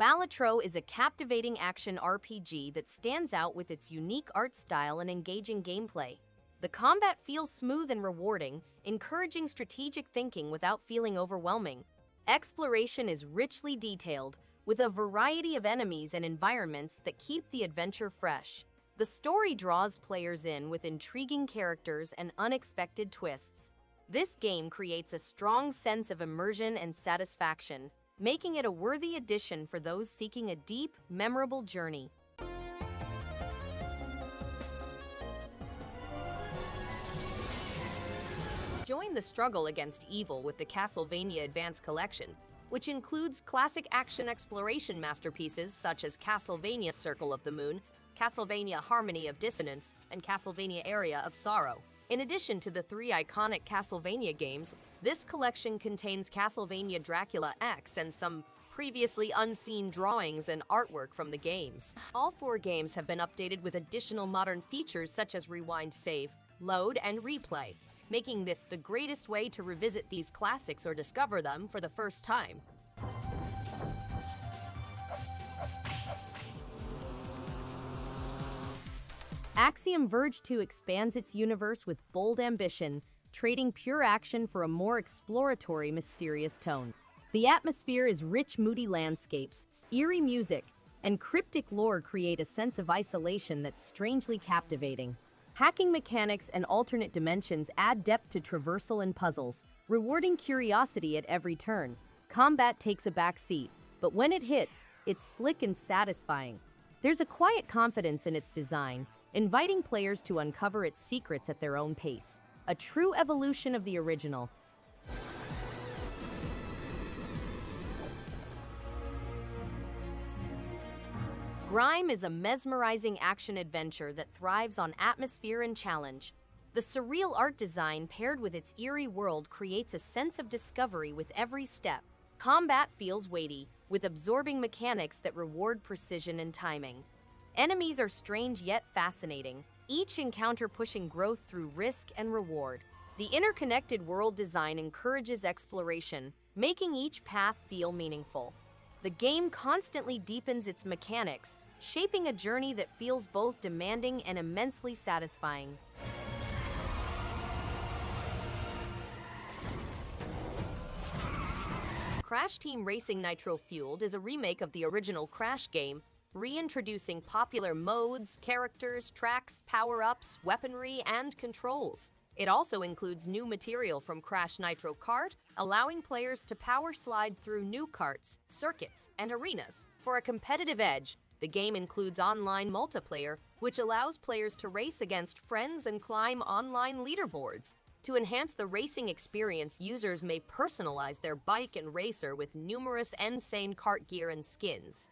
Balatro is a captivating action RPG that stands out with its unique art style and engaging gameplay. The combat feels smooth and rewarding, encouraging strategic thinking without feeling overwhelming. Exploration is richly detailed, with a variety of enemies and environments that keep the adventure fresh. The story draws players in with intriguing characters and unexpected twists. This game creates a strong sense of immersion and satisfaction, making it a worthy addition for those seeking a deep, memorable journey. Join the struggle against evil with the Castlevania Advance Collection, which includes classic action exploration masterpieces such as Castlevania Circle of the Moon, Castlevania Harmony of Dissonance, and Castlevania Area of Sorrow. In addition to the 3 iconic Castlevania games, this collection contains Castlevania Dracula X and some previously unseen drawings and artwork from the games. All 4 games have been updated with additional modern features such as rewind save, load, and replay, making this the greatest way to revisit these classics or discover them for the first time. Axiom Verge 2 expands its universe with bold ambition, trading pure action for a more exploratory, mysterious tone. The atmosphere is rich, moody landscapes, eerie music, and cryptic lore create a sense of isolation that's strangely captivating. Hacking mechanics and alternate dimensions add depth to traversal and puzzles, rewarding curiosity at every turn. Combat takes a back seat, but when it hits, it's slick and satisfying. There's a quiet confidence in its design, inviting players to uncover its secrets at their own pace. A true evolution of the original. GRIME is a mesmerizing action-adventure that thrives on atmosphere and challenge. The surreal art design paired with its eerie world creates a sense of discovery with every step. Combat feels weighty, with absorbing mechanics that reward precision and timing. Enemies are strange yet fascinating, each encounter pushing growth through risk and reward. The interconnected world design encourages exploration, making each path feel meaningful. The game constantly deepens its mechanics, shaping a journey that feels both demanding and immensely satisfying. Crash Team Racing Nitro-Fueled is a remake of the original Crash game, reintroducing popular modes, characters, tracks, power-ups, weaponry, and controls. It also includes new material from Crash Nitro Kart, allowing players to power slide through new karts, circuits, and arenas. For a competitive edge, the game includes online multiplayer, which allows players to race against friends and climb online leaderboards. To enhance the racing experience, users may personalize their bike and racer with numerous insane kart gear and skins.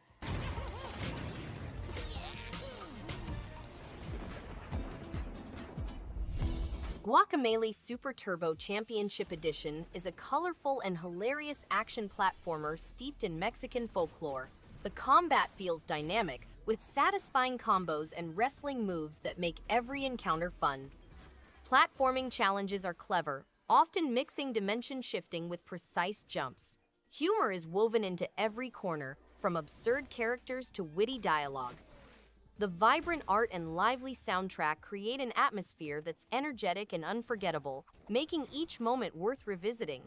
Guacamelee Super Turbo Championship Edition is a colorful and hilarious action platformer steeped in Mexican folklore. The combat feels dynamic, with satisfying combos and wrestling moves that make every encounter fun. Platforming challenges are clever, often mixing dimension shifting with precise jumps. Humor is woven into every corner, from absurd characters to witty dialogue. The vibrant art and lively soundtrack create an atmosphere that's energetic and unforgettable, making each moment worth revisiting.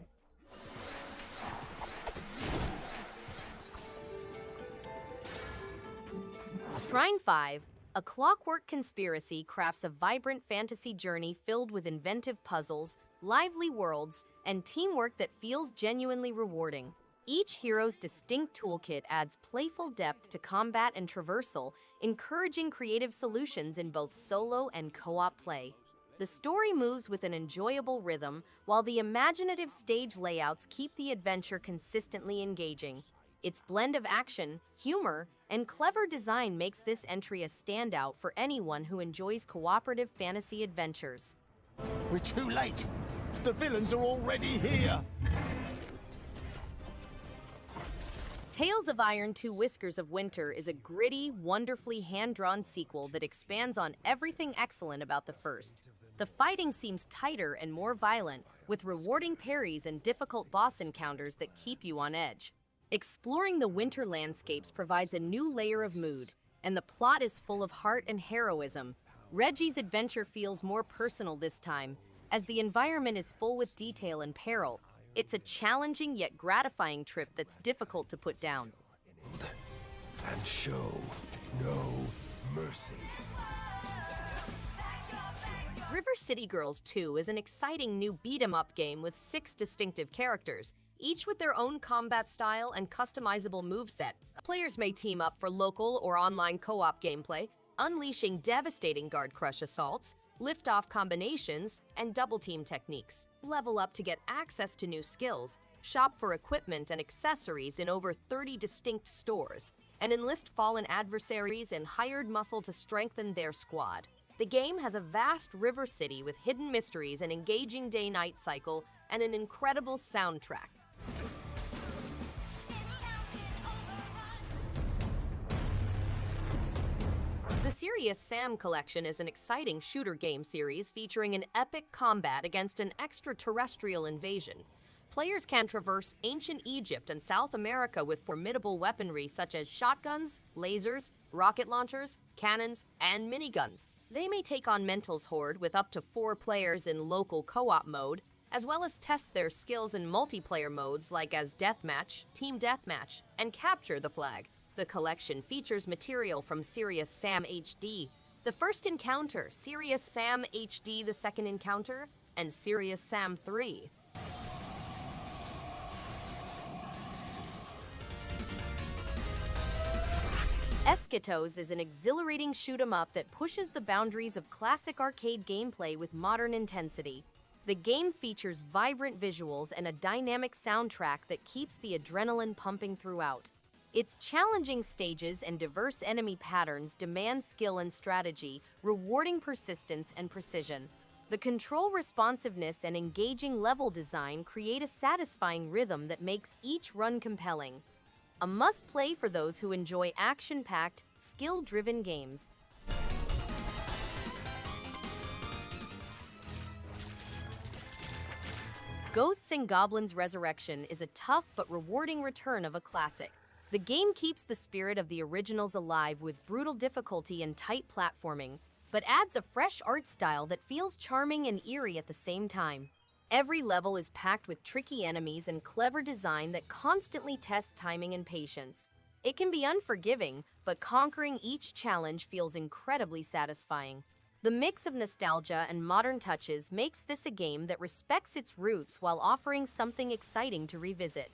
Trine 5, a Clockwork conspiracy crafts a vibrant fantasy journey filled with inventive puzzles, lively worlds, and teamwork that feels genuinely rewarding. Each hero's distinct toolkit adds playful depth to combat and traversal, encouraging creative solutions in both solo and co-op play. The story moves with an enjoyable rhythm, while the imaginative stage layouts keep the adventure consistently engaging. Its blend of action, humor, and clever design makes this entry a standout for anyone who enjoys cooperative fantasy adventures. We're too late! The villains are already here! Tales of Iron 2 Whiskers of Winter is a gritty, wonderfully hand-drawn sequel that expands on everything excellent about the first. The fighting seems tighter and more violent, with rewarding parries and difficult boss encounters that keep you on edge. Exploring the winter landscapes provides a new layer of mood, and the plot is full of heart and heroism. Reggie's adventure feels more personal this time, as the environment is full with detail and peril. It's a challenging yet gratifying trip that's difficult to put down. And show no mercy. River City Girls 2 is an exciting new beat-em-up game with 6 distinctive characters, each with their own combat style and customizable moveset. Players may team up for local or online co-op gameplay, unleashing devastating guard crush assaults, lift-off combinations, and double-team techniques. Level up to get access to new skills, shop for equipment and accessories in over 30 distinct stores, and enlist fallen adversaries and hired muscle to strengthen their squad. The game has a vast river city with hidden mysteries, an engaging day-night cycle, and an incredible soundtrack. The Serious Sam Collection is an exciting shooter game series featuring an epic combat against an extraterrestrial invasion. Players can traverse ancient Egypt and South America with formidable weaponry such as shotguns, lasers, rocket launchers, cannons, and miniguns. They may take on Mental's Horde with up to 4 players in local co-op mode, as well as test their skills in multiplayer modes like as Deathmatch, Team Deathmatch, and Capture the Flag. The collection features material from Serious Sam HD, the first encounter, Serious Sam HD, the second encounter, and Serious Sam 3. ESCHATOS is an exhilarating shoot-'em-up that pushes the boundaries of classic arcade gameplay with modern intensity. The game features vibrant visuals and a dynamic soundtrack that keeps the adrenaline pumping throughout. Its challenging stages and diverse enemy patterns demand skill and strategy, rewarding persistence and precision. The control responsiveness and engaging level design create a satisfying rhythm that makes each run compelling. A must-play for those who enjoy action-packed, skill-driven games. Ghosts and Goblins Resurrection is a tough but rewarding return of a classic. The game keeps the spirit of the originals alive with brutal difficulty and tight platforming, but adds a fresh art style that feels charming and eerie at the same time. Every level is packed with tricky enemies and clever design that constantly tests timing and patience. It can be unforgiving, but conquering each challenge feels incredibly satisfying. The mix of nostalgia and modern touches makes this a game that respects its roots while offering something exciting to revisit.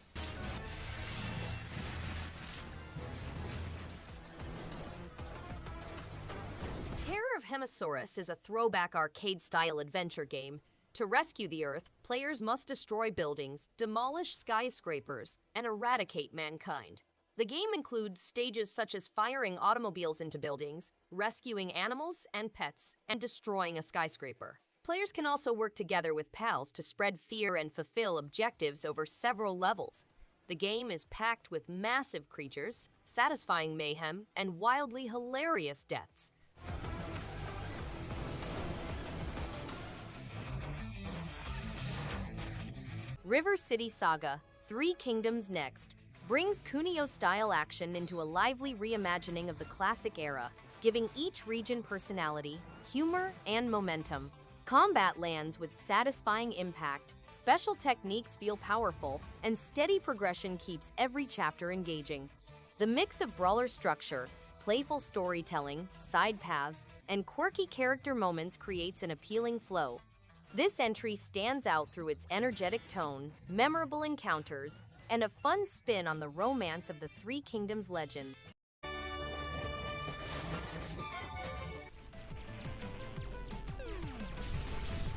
Terror of Hemasaurus is a throwback arcade-style adventure game. To rescue the Earth, players must destroy buildings, demolish skyscrapers, and eradicate mankind. The game includes stages such as firing automobiles into buildings, rescuing animals and pets, and destroying a skyscraper. Players can also work together with pals to spread fear and fulfill objectives over several levels. The game is packed with massive creatures, satisfying mayhem, and wildly hilarious deaths. River City Saga, 3 Kingdoms Next, brings Kunio-style action into a lively reimagining of the classic era, giving each region personality, humor, and momentum. Combat lands with satisfying impact, special techniques feel powerful, and steady progression keeps every chapter engaging. The mix of brawler structure, playful storytelling, side paths, and quirky character moments creates an appealing flow. This entry stands out through its energetic tone, memorable encounters, and a fun spin on the romance of the 3 Kingdoms legend.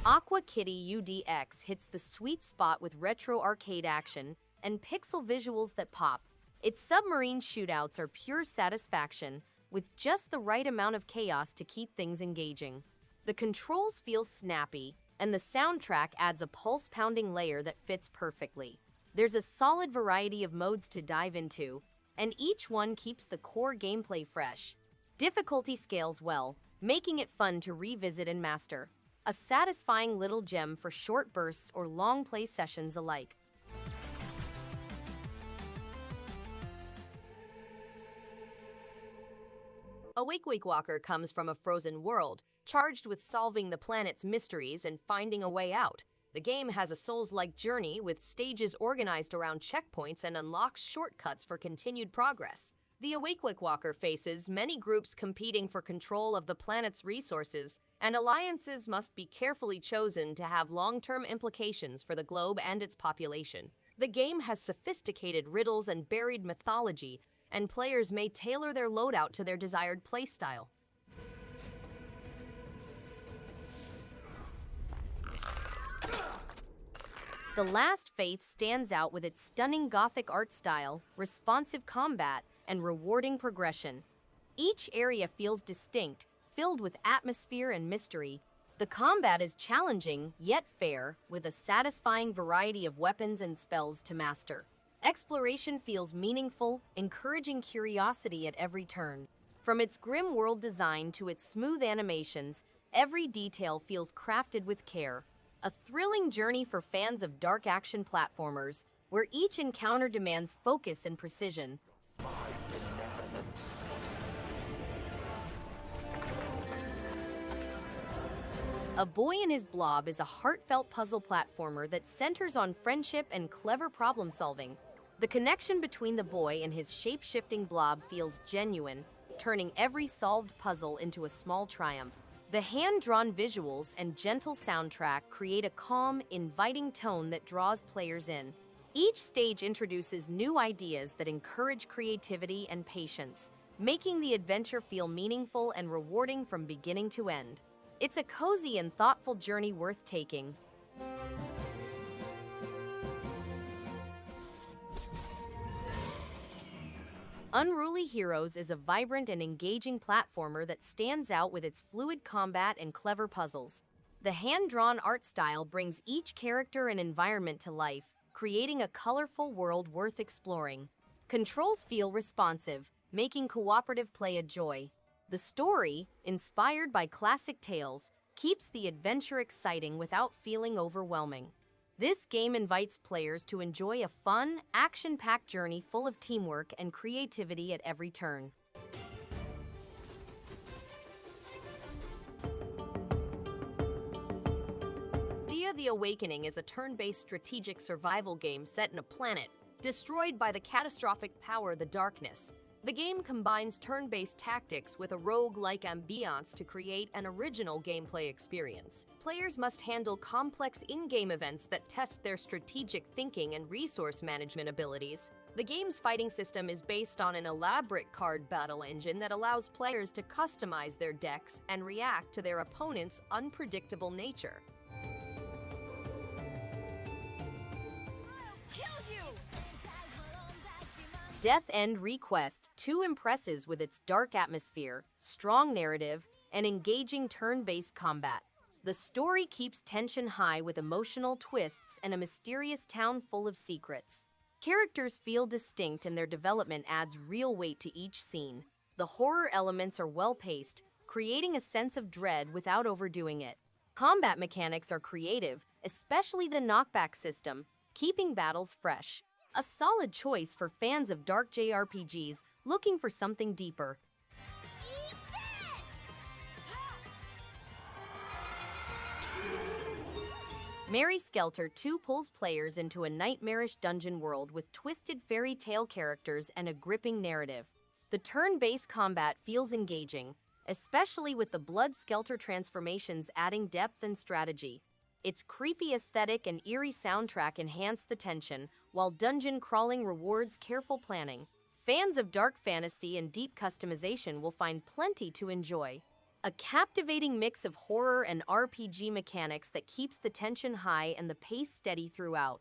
AQUA Kitty UDX hits the sweet spot with retro arcade action and pixel visuals that pop. Its submarine shootouts are pure satisfaction, with just the right amount of chaos to keep things engaging. The controls feel snappy, and the soundtrack adds a pulse-pounding layer that fits perfectly. There's a solid variety of modes to dive into, and each one keeps the core gameplay fresh. Difficulty scales well, making it fun to revisit and master. A satisfying little gem for short bursts or long play sessions alike. A Walker comes from a frozen world, charged with solving the planet's mysteries and finding a way out. The game has a Souls-like journey with stages organized around checkpoints and unlocks shortcuts for continued progress. The Walker faces many groups competing for control of the planet's resources, and alliances must be carefully chosen to have long-term implications for the globe and its population. The game has sophisticated riddles and buried mythology, and players may tailor their loadout to their desired playstyle. The Last Faith stands out with its stunning Gothic art style, responsive combat, and rewarding progression. Each area feels distinct, filled with atmosphere and mystery. The combat is challenging, yet fair, with a satisfying variety of weapons and spells to master. Exploration feels meaningful, encouraging curiosity at every turn. From its grim world design to its smooth animations, every detail feels crafted with care. A thrilling journey for fans of dark action platformers, where each encounter demands focus and precision. A Boy and His Blob is a heartfelt puzzle platformer that centers on friendship and clever problem-solving. The connection between the boy and his shape-shifting blob feels genuine, turning every solved puzzle into a small triumph. The hand-drawn visuals and gentle soundtrack create a calm, inviting tone that draws players in. Each stage introduces new ideas that encourage creativity and patience, making the adventure feel meaningful and rewarding from beginning to end. It's a cozy and thoughtful journey worth taking. Unruly Heroes is a vibrant and engaging platformer that stands out with its fluid combat and clever puzzles. The hand-drawn art style brings each character and environment to life, creating a colorful world worth exploring. Controls feel responsive, making cooperative play a joy. The story, inspired by classic tales, keeps the adventure exciting without feeling overwhelming. This game invites players to enjoy a fun, action-packed journey full of teamwork and creativity at every turn. Thea: The Awakening is a turn-based strategic survival game set in a planet destroyed by the catastrophic power the darkness. The game combines turn-based tactics with a rogue-like ambiance to create an original gameplay experience. Players must handle complex in-game events that test their strategic thinking and resource management abilities. The game's fighting system is based on an elaborate card battle engine that allows players to customize their decks and react to their opponent's unpredictable nature. Death End Request 2 impresses with its dark atmosphere, strong narrative, and engaging turn-based combat. The story keeps tension high with emotional twists and a mysterious town full of secrets. Characters feel distinct and their development adds real weight to each scene. The horror elements are well-paced, creating a sense of dread without overdoing it. Combat mechanics are creative, especially the knockback system, keeping battles fresh. A solid choice for fans of dark JRPGs looking for something deeper. Merry Skelter 2 pulls players into a nightmarish dungeon world with twisted fairy tale characters and a gripping narrative. The turn-based combat feels engaging, especially with the blood Skelter transformations adding depth and strategy. Its creepy aesthetic and eerie soundtrack enhance the tension, while dungeon crawling rewards careful planning. Fans of dark fantasy and deep customization will find plenty to enjoy. A captivating mix of horror and RPG mechanics that keeps the tension high and the pace steady throughout.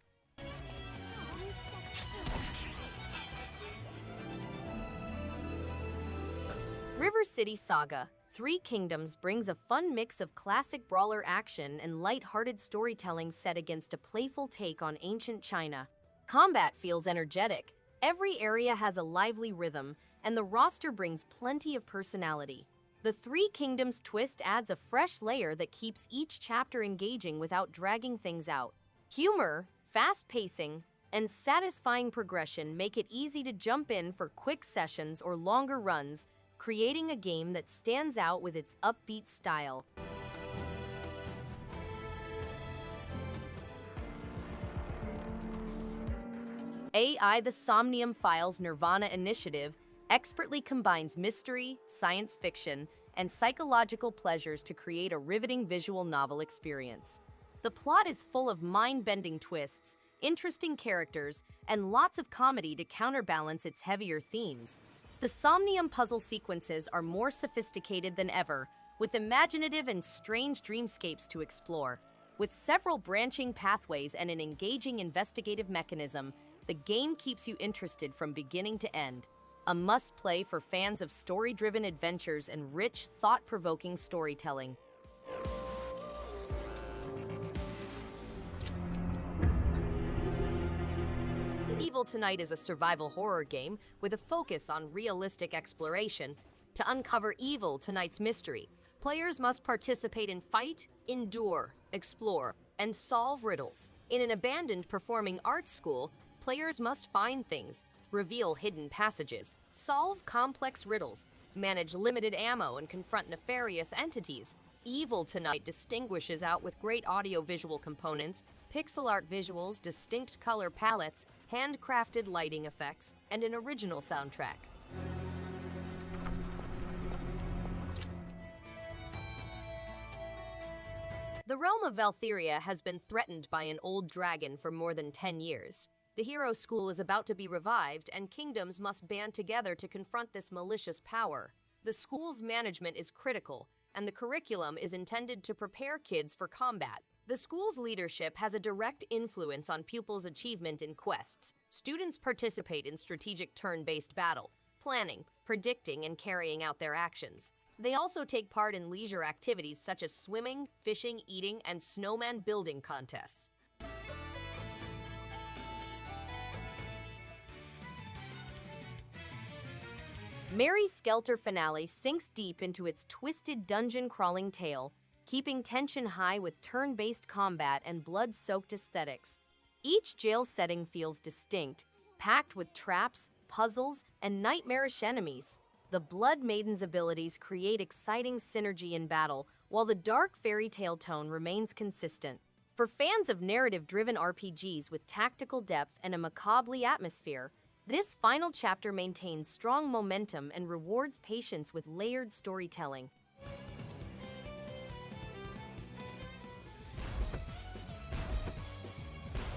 River City Saga: Three Kingdoms brings a fun mix of classic brawler action and light-hearted storytelling set against a playful take on ancient China. Combat feels energetic, every area has a lively rhythm, and the roster brings plenty of personality. The Three Kingdoms twist adds a fresh layer that keeps each chapter engaging without dragging things out. Humor, fast pacing, and satisfying progression make it easy to jump in for quick sessions or longer runs, creating a game that stands out with its upbeat style. The SOMNIUM Files nirvanA initiative expertly combines mystery, science fiction, and psychological pleasures to create a riveting visual novel experience. The plot is full of mind-bending twists, interesting characters, and lots of comedy to counterbalance its heavier themes. The SOMNIUM puzzle sequences are more sophisticated than ever, with imaginative and strange dreamscapes to explore. With several branching pathways and an engaging investigative mechanism, the game keeps you interested from beginning to end. A must-play for fans of story-driven adventures and rich, thought-provoking storytelling. Evil Tonight is a survival horror game with a focus on realistic exploration. To uncover Evil Tonight's mystery, players must participate in fight, endure, explore, and solve riddles. In an abandoned performing arts school, players must find things, reveal hidden passages, solve complex riddles, manage limited ammo, and confront nefarious entities. Evil Tonight distinguishes out with great audio-visual components, pixel art visuals, distinct color palettes, handcrafted lighting effects, and an original soundtrack. The realm of Valthiria has been threatened by an old dragon for more than 10 years. The hero school is about to be revived, and kingdoms must band together to confront this malicious power. The school's management is critical, and the curriculum is intended to prepare kids for combat. The school's leadership has a direct influence on pupils' achievement in quests. Students participate in strategic turn-based battle, planning, predicting, and carrying out their actions. They also take part in leisure activities such as swimming, fishing, eating, and snowman building contests. Mary's Skelter finale sinks deep into its twisted dungeon-crawling tale, keeping tension high with turn-based combat and blood-soaked aesthetics. Each jail setting feels distinct, packed with traps, puzzles, and nightmarish enemies. The Blood Maiden's abilities create exciting synergy in battle, while the dark fairy tale tone remains consistent. For fans of narrative-driven RPGs with tactical depth and a macabre atmosphere, this final chapter maintains strong momentum and rewards patience with layered storytelling.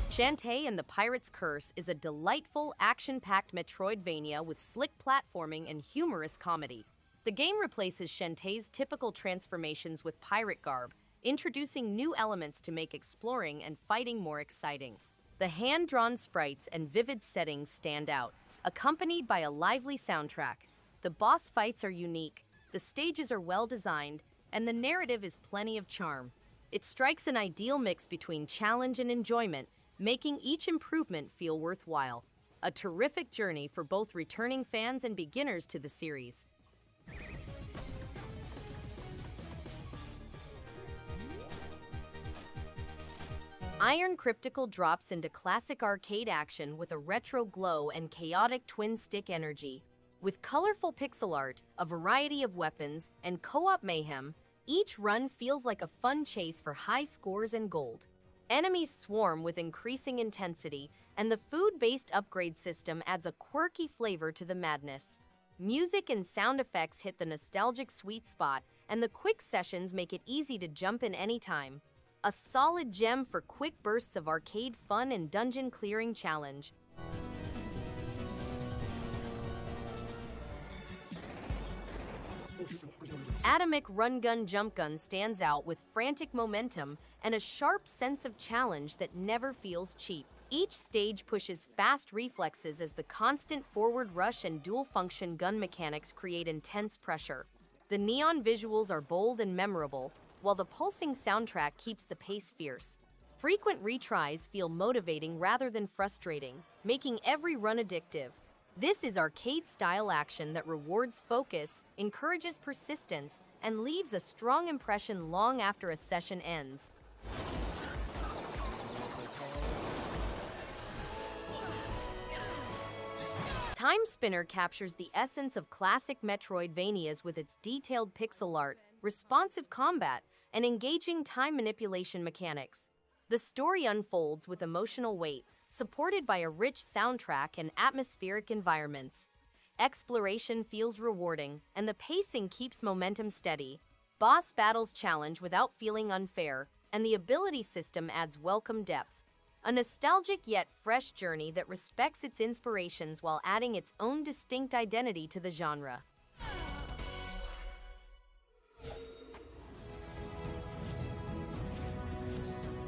Shantae and the Pirate's Curse is a delightful, action-packed Metroidvania with slick platforming and humorous comedy. The game replaces Shantae's typical transformations with pirate garb, introducing new elements to make exploring and fighting more exciting. The hand-drawn sprites and vivid settings stand out, accompanied by a lively soundtrack. The boss fights are unique, the stages are well-designed, and the narrative is plenty of charm. It strikes an ideal mix between challenge and enjoyment, making each improvement feel worthwhile. A terrific journey for both returning fans and beginners to the series. Iron Crypticle drops into classic arcade action with a retro glow and chaotic twin-stick energy. With colorful pixel art, a variety of weapons, and co-op mayhem, each run feels like a fun chase for high scores and gold. Enemies swarm with increasing intensity, and the food-based upgrade system adds a quirky flavor to the madness. Music and sound effects hit the nostalgic sweet spot, and the quick sessions make it easy to jump in anytime. A solid gem for quick bursts of arcade fun and dungeon clearing challenge. ATOMIK RunGunJumpGun stands out with frantic momentum and a sharp sense of challenge that never feels cheap. Each stage pushes fast reflexes as the constant forward rush and dual-function gun mechanics create intense pressure. The neon visuals are bold and memorable, while the pulsing soundtrack keeps the pace fierce. Frequent retries feel motivating rather than frustrating, making every run addictive. This is arcade-style action that rewards focus, encourages persistence, and leaves a strong impression long after a session ends. Timespinner captures the essence of classic Metroidvanias with its detailed pixel art, responsive combat, and engaging time manipulation mechanics. The story unfolds with emotional weight, supported by a rich soundtrack and atmospheric environments. Exploration feels rewarding, and the pacing keeps momentum steady. Boss battles challenge without feeling unfair, and the ability system adds welcome depth. A nostalgic yet fresh journey that respects its inspirations while adding its own distinct identity to the genre.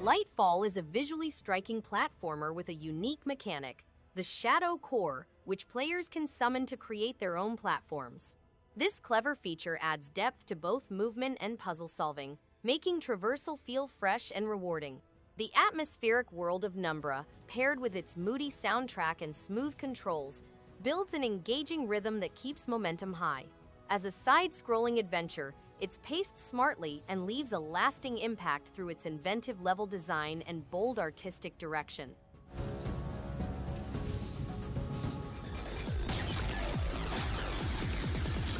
Lightfall is a visually striking platformer with a unique mechanic, the Shadow Core, which players can summon to create their own platforms. This clever feature adds depth to both movement and puzzle solving, making traversal feel fresh and rewarding. The atmospheric world of Numbra, paired with its moody soundtrack and smooth controls, builds an engaging rhythm that keeps momentum high. As a side-scrolling adventure, it's paced smartly and leaves a lasting impact through its inventive level design and bold artistic direction.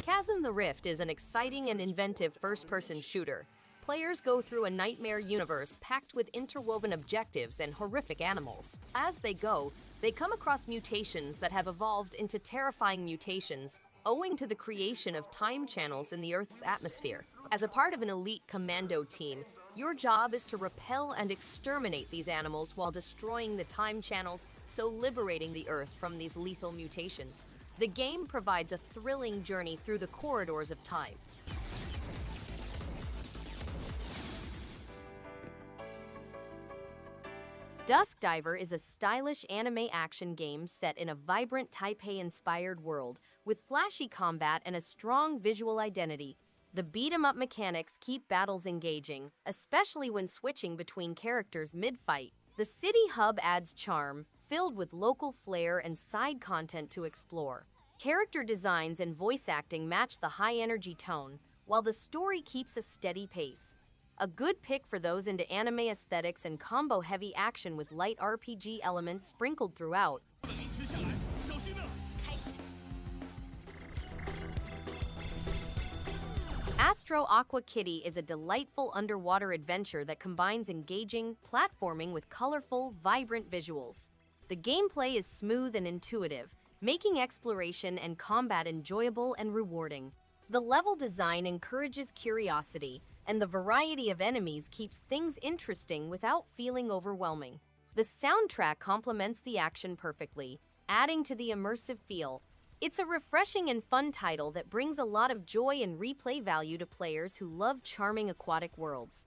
Chasm the Rift is an exciting and inventive first-person shooter. Players go through a nightmare universe packed with interwoven objectives and horrific animals. As they go, they come across mutations that have evolved into terrifying mutations, owing to the creation of time channels in the Earth's atmosphere. As a part of an elite commando team, your job is to repel and exterminate these animals while destroying the time channels, so liberating the Earth from these lethal mutations. The game provides a thrilling journey through the corridors of time. Dusk Diver is a stylish anime action game set in a vibrant Taipei-inspired world with flashy combat and a strong visual identity. The beat-em-up mechanics keep battles engaging, especially when switching between characters mid-fight. The city hub adds charm, filled with local flair and side content to explore. Character designs and voice acting match the high-energy tone, while the story keeps a steady pace. A good pick for those into anime aesthetics and combo-heavy action with light RPG elements sprinkled throughout. ASTRO Aqua Kitty is a delightful underwater adventure that combines engaging platforming with colorful, vibrant visuals. The gameplay is smooth and intuitive, making exploration and combat enjoyable and rewarding. The level design encourages curiosity, and the variety of enemies keeps things interesting without feeling overwhelming. The soundtrack complements the action perfectly, adding to the immersive feel. It's a refreshing and fun title that brings a lot of joy and replay value to players who love charming aquatic worlds.